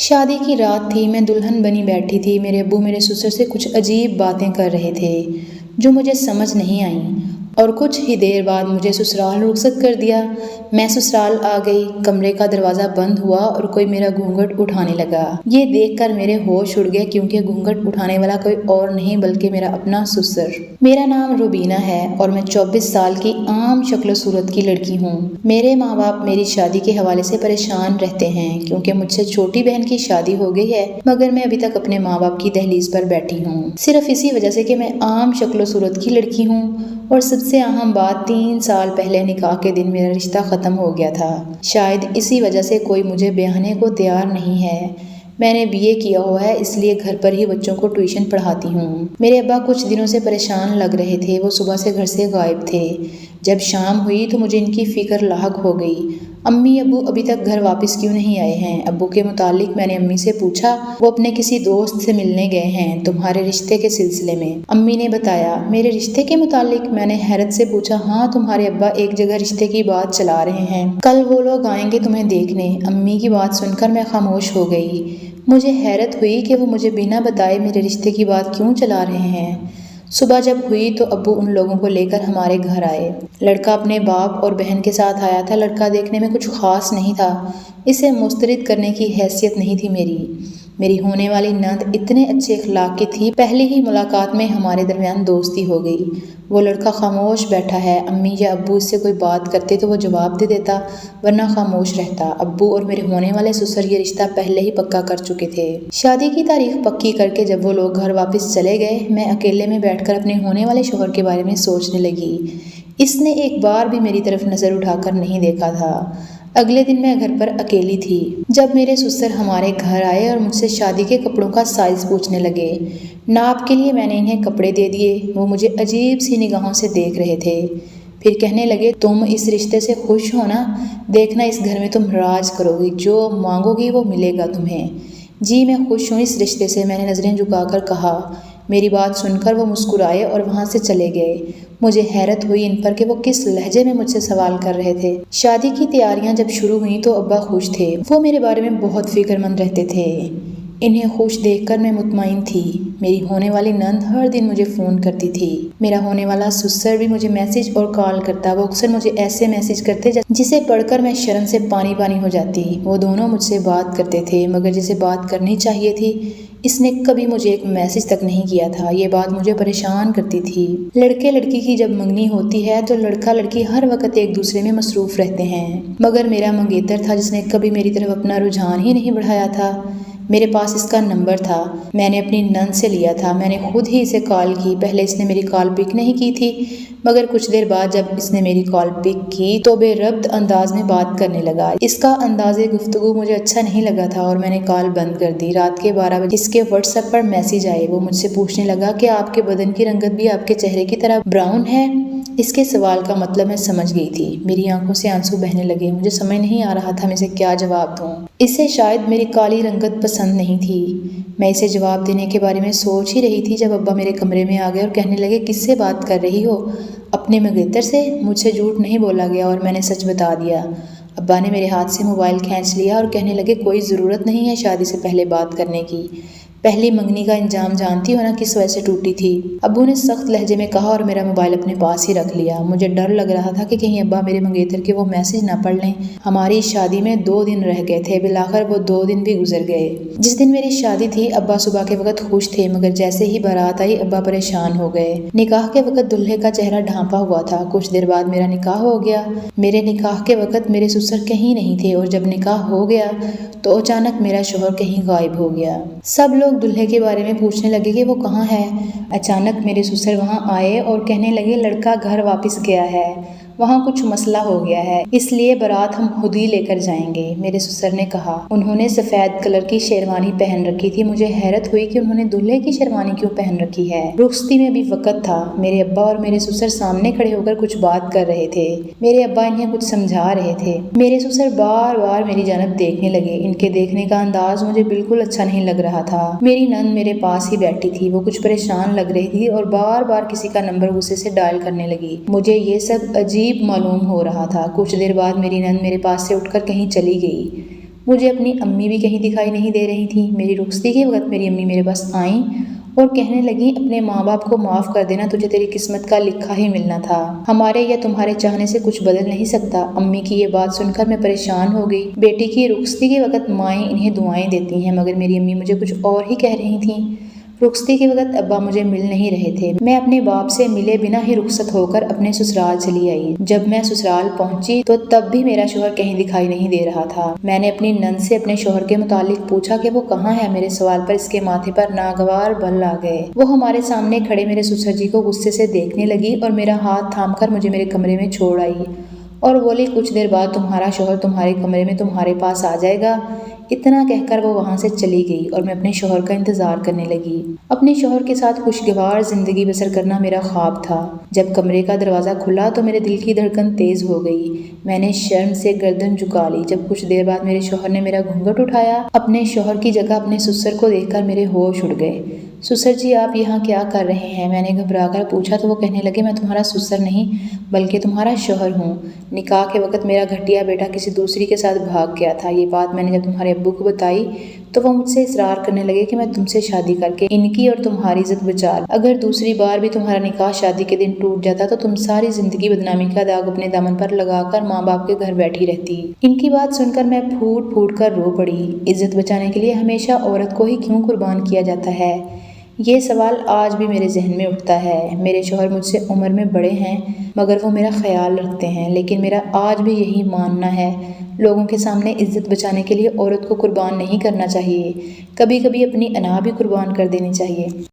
شادی کی رات تھی، میں دلہن بنی بیٹھی تھی۔ میرے ابو میرے سسر سے کچھ عجیب باتیں کر رہے تھے جو مجھے سمجھ نہیں آئیں، اور کچھ ہی دیر بعد مجھے سسرال رخصت کر دیا۔ میں سسرال آ گئی، کمرے کا دروازہ بند ہوا اور کوئی میرا گھونگھٹ اٹھانے لگا۔ یہ دیکھ کر میرے ہوش اڑ گئے، کیونکہ گھونگھٹ اٹھانے والا کوئی اور نہیں بلکہ میرا اپنا سسر۔ میرا نام روبینہ ہے اور میں 24 سال کی عام شکل و صورت کی لڑکی ہوں۔ میرے ماں باپ میری شادی کے حوالے سے پریشان رہتے ہیں، کیونکہ مجھ سے چھوٹی بہن کی شادی ہو گئی ہے، مگر میں ابھی تک اپنے ماں باپ کی دہلیز پر بیٹھی ہوں، صرف اسی وجہ سے کہ میں عام شکل و صورت کی لڑکی ہوں۔ اور سب سے اہم بات، 3 سال پہلے نکاح کے دن میرا رشتہ ختم ہو گیا تھا۔ شاید اسی وجہ سے کوئی مجھے بیاہنے کو تیار نہیں ہے۔ میں نے BA کیا ہوا ہے، اس لیے گھر پر ہی بچوں کو ٹیوشن پڑھاتی ہوں۔ میرے ابا کچھ دنوں سے پریشان لگ رہے تھے، وہ صبح سے گھر سے غائب تھے۔ جب شام ہوئی تو مجھے ان کی فکر لاحق ہو گئی۔ امی ابو ابھی تک گھر واپس کیوں نہیں آئے ہیں؟ ابو کے متعلق میں نے امی سے پوچھا، وہ اپنے کسی دوست سے ملنے گئے ہیں تمہارے رشتے کے سلسلے میں۔ امی نے بتایا۔ میرے رشتے کے متعلق؟ میں نے حیرت سے پوچھا۔ ہاں، تمہارے ابا ایک جگہ رشتے کی بات چلا رہے ہیں، کل وہ لوگ آئیں گے تمہیں دیکھنے۔ امی کی بات سن کر میں خاموش ہو گئی۔ مجھے حیرت ہوئی کہ وہ مجھے بنا بتائے میرے رشتے کی بات کیوں چلا رہے ہیں۔ صبح جب ہوئی تو ابو ان لوگوں کو لے کر ہمارے گھر آئے۔ لڑکا اپنے باپ اور بہن کے ساتھ آیا تھا۔ لڑکا دیکھنے میں کچھ خاص نہیں تھا، اسے مسترد کرنے کی حیثیت نہیں تھی میری ہونے والی نند اتنے اچھے اخلاق کی تھی، پہلی ہی ملاقات میں ہمارے درمیان دوستی ہو گئی۔ وہ لڑکا خاموش بیٹھا ہے، امی یا ابو اس سے کوئی بات کرتے تو وہ جواب دے دیتا، ورنہ خاموش رہتا۔ ابو اور میرے ہونے والے سسر یہ رشتہ پہلے ہی پکا کر چکے تھے۔ شادی کی تاریخ پکی کر کے جب وہ لوگ گھر واپس چلے گئے، میں اکیلے میں بیٹھ کر اپنے ہونے والے شوہر کے بارے میں سوچنے لگی۔ اس نے ایک بار بھی میری طرف نظر اٹھا کر نہیں دیکھا تھا۔ اگلے دن میں گھر پر اکیلی تھی جب میرے سسر ہمارے گھر آئے اور مجھ سے شادی کے کپڑوں کا سائز پوچھنے لگے۔ ناپ کے لیے میں نے انہیں کپڑے دے دیے۔ وہ مجھے عجیب سی نگاہوں سے دیکھ رہے تھے، پھر کہنے لگے، تم اس رشتے سے خوش ہو نا؟ دیکھنا اس گھر میں تم راج کرو گی، جو مانگو گی وہ ملے گا تمہیں۔ جی میں خوش ہوں اس رشتے سے، میں نے نظریں جھکا کر کہا۔ میری بات سن کر وہ مسکرائے اور وہاں سے چلے گئے۔ مجھے حیرت ہوئی ان پر کہ وہ کس لہجے میں مجھ سے سوال کر رہے تھے۔ شادی کی تیاریاں جب شروع ہوئیں تو ابا خوش تھے، وہ میرے بارے میں بہت فکر مند رہتے تھے۔ انہیں خوش دیکھ کر میں مطمئن تھی۔ میری ہونے والی نند ہر دن مجھے فون کرتی تھی۔ میرا ہونے والا سسر بھی مجھے میسج اور کال کرتا۔ وہ اکثر مجھے ایسے میسج کرتے جسے پڑھ کر میں شرم سے پانی پانی ہو جاتی۔ وہ دونوں مجھ سے بات کرتے تھے، مگر جسے بات کرنی چاہیے تھی اس نے کبھی مجھے ایک میسج تک نہیں کیا تھا۔ یہ بات مجھے پریشان کرتی تھی۔ لڑکے لڑکی کی جب منگنی ہوتی ہے تو لڑکا لڑکی ہر وقت ایک دوسرے میں مصروف رہتے ہیں، مگر میرا منگیتر تھا جس نے کبھی میری طرف اپنا رجحان ہی نہیں بڑھایا تھا۔ میرے پاس اس کا نمبر تھا، میں نے اپنی نند سے لیا تھا۔ میں نے خود ہی اسے کال کی۔ پہلے اس نے میری کال پک نہیں کی تھی، مگر کچھ دیر بعد جب اس نے میری کال پک کی تو بے ربط انداز میں بات کرنے لگا۔ اس کا انداز گفتگو مجھے اچھا نہیں لگا تھا اور میں نے کال بند کر دی۔ رات کے 12 بجے اس کے واٹس ایپ پر میسج آئے۔ وہ مجھ سے پوچھنے لگا کہ آپ کے بدن کی رنگت بھی آپ کے چہرے کی طرح براؤن ہے۔ اس کے سوال کا مطلب میں سمجھ گئی تھی۔ میری آنکھوں سے آنسو بہنے لگے۔ مجھے سمجھ نہیں آ رہا تھا میں اسے کیا جواب دوں۔ اسے شاید میری کالی رنگت پسند نہیں تھی۔ میں اسے جواب دینے کے بارے میں سوچ ہی رہی تھی جب ابا میرے کمرے میں آ گئے اور کہنے لگے، کس سے بات کر رہی ہو؟ اپنے منگیتر سے؟ مجھ سے جھوٹ نہیں بولا گیا اور میں نے سچ بتا دیا۔ ابا نے میرے ہاتھ سے موبائل کھینچ لیا اور کہنے لگے، کوئی ضرورت نہیں ہے شادی سے پہلے بات کرنے کی۔ پہلی منگنی کا انجام جانتی ہو نا کس وجہ سے ٹوٹی تھی؟ ابو نے سخت لہجے میں کہا اور میرا موبائل اپنے پاس ہی رکھ لیا۔ مجھے ڈر لگ رہا تھا کہ کہیں ابا میرے منگیتر کے وہ میسج نہ پڑھ لیں۔ ہماری شادی میں 2 دن رہ گئے تھے، بالآخر وہ 2 دن بھی گزر گئے۔ جس دن میری شادی تھی ابا صبح کے وقت خوش تھے، مگر جیسے ہی بارات آئی ابا پریشان ہو گئے۔ نکاح کے وقت دلہے کا چہرہ ڈھانپا ہوا تھا۔ کچھ دیر بعد میرا نکاح ہو گیا۔ میرے نکاح کے وقت میرے سسر کہیں نہیں تھے اور جب نکاح ہو گیا تو اچانک میرا شوہر کہیں غائب ہو گیا۔ سب لوگ دلہے کے بارے میں پوچھنے لگے کہ وہ کہاں ہے۔ اچانک میرے سسر وہاں آئے اور کہنے لگے، لڑکا گھر واپس گیا ہے، وہاں کچھ مسئلہ ہو گیا ہے، اس لیے بارات ہم خود ہی لے کر جائیں گے۔ میرے سسر نے کہا۔ انہوں نے سفید کلر کی شیروانی پہن رکھی تھی۔ مجھے حیرت ہوئی کہ انہوں نے دلہے کی شیروانی کیوں پہن رکھی ہے۔ رخصتی میں بھی وقت تھا۔ میرے ابا اور میرے سسر سامنے کھڑے ہو کر کچھ بات کر رہے تھے۔ میرے ابا انہیں کچھ سمجھا رہے تھے۔ میرے سسر بار بار میری جانب دیکھنے لگے۔ ان کے دیکھنے کا انداز مجھے بالکل اچھا نہیں لگ رہا تھا۔ میری نند میرے پاس ہی بیٹھی تھی، وہ کچھ پریشان لگ رہی تھی اور بار بار کسی کا نمبر غصے سے ڈائل کرنے لگی۔ مجھے یہ سب عجیب معلوم ہو رہا تھا۔ کچھ دیر بعد میری نند میرے پاس سے اٹھ کر کہیں چلی گئی۔ مجھے اپنی امی بھی کہیں دکھائی نہیں دے رہی تھیں۔ میری رخصتی کے وقت میری امی میرے پاس آئیں اور کہنے لگیں اپنے ماں باپ کو معاف کر دینا، تجھے تیری قسمت کا لکھا ہی ملنا تھا، ہمارے یا تمہارے چاہنے سے کچھ بدل نہیں سکتا۔ امی کی یہ بات سن کر میں پریشان ہو گئی۔ بیٹی کی رخصتی کے وقت مائیں انہیں دعائیں دیتی ہیں، مگر میری امی مجھے کچھ اور ہی کہہ رہی تھیں۔ رخصتی کے وقت ابا مجھے مل نہیں رہے تھے۔ میں اپنے باپ سے ملے بنا ہی رخصت ہو کر اپنے سسرال چلی آئی۔ جب میں سسرال پہنچی تو تب بھی میرا شوہر کہیں دکھائی نہیں دے رہا تھا۔ میں نے اپنی نند سے اپنے شوہر کے متعلق پوچھا کہ وہ کہاں ہے۔ میرے سوال پر اس کے ماتھے پر ناگوار بل آ گئے۔ وہ ہمارے سامنے کھڑے میرے سسر جی کو غصے سے دیکھنے لگی اور میرا ہاتھ تھام کر مجھے میرے کمرے میں چھوڑ آئی اور بولی کچھ دیر بعد تمہارا شوہر تمہارے کمرے میں تمہارے پاس آ جائے گا۔ اتنا کہہ کر وہ وہاں سے چلی گئی اور میں اپنے شوہر کا انتظار کرنے لگی۔ اپنے شوہر کے ساتھ خوشگوار زندگی بسر کرنا میرا خواب تھا۔ جب کمرے کا دروازہ کھلا تو میرے دل کی دھڑکن تیز ہو گئی۔ میں نے شرم سے گردن جھکا لی۔ جب کچھ دیر بعد میرے شوہر نے میرا گھونگھٹ اٹھایا، اپنے شوہر کی جگہ اپنے سسر کو دیکھ کر میرے ہوش اڑ گئے۔ سسر جی آپ یہاں کیا کر رہے ہیں؟ میں نے گھبرا کر پوچھا تو وہ کہنے لگے میں تمہارا سسر نہیں بلکہ تمہارا شوہر ہوں۔ نکاح کے وقت میرا گھٹیا بیٹا کسی دوسری کے ساتھ بھاگ گیا تھا۔ یہ بات میں نے جب تمہارے ابو کو بتائی تو وہ مجھ سے اصرار کرنے لگے کہ میں تم سے شادی کر کے ان کی اور تمہاری عزت بچا لوں۔ اگر دوسری بار بھی تمہارا نکاح شادی کے دن ٹوٹ جاتا تو تم ساری زندگی بدنامی کا داغ اپنے دامن پر لگا کر ماں باپ کے گھر بیٹھی رہتی۔ ان کی بات سن کر میں پھوٹ پھوٹ کر رو پڑی۔ عزت بچانے کے لیے ہمیشہ عورت کو ہی کیوں قربان کیا جاتا ہے؟ یہ سوال آج بھی میرے ذہن میں اٹھتا ہے۔ میرے شوہر مجھ سے عمر میں بڑے ہیں مگر وہ میرا خیال رکھتے ہیں، لیکن میرا آج بھی یہی ماننا ہے لوگوں کے سامنے عزت بچانے کے لیے عورت کو قربان نہیں کرنا چاہیے، کبھی کبھی اپنی انا بھی قربان کر دینی چاہیے۔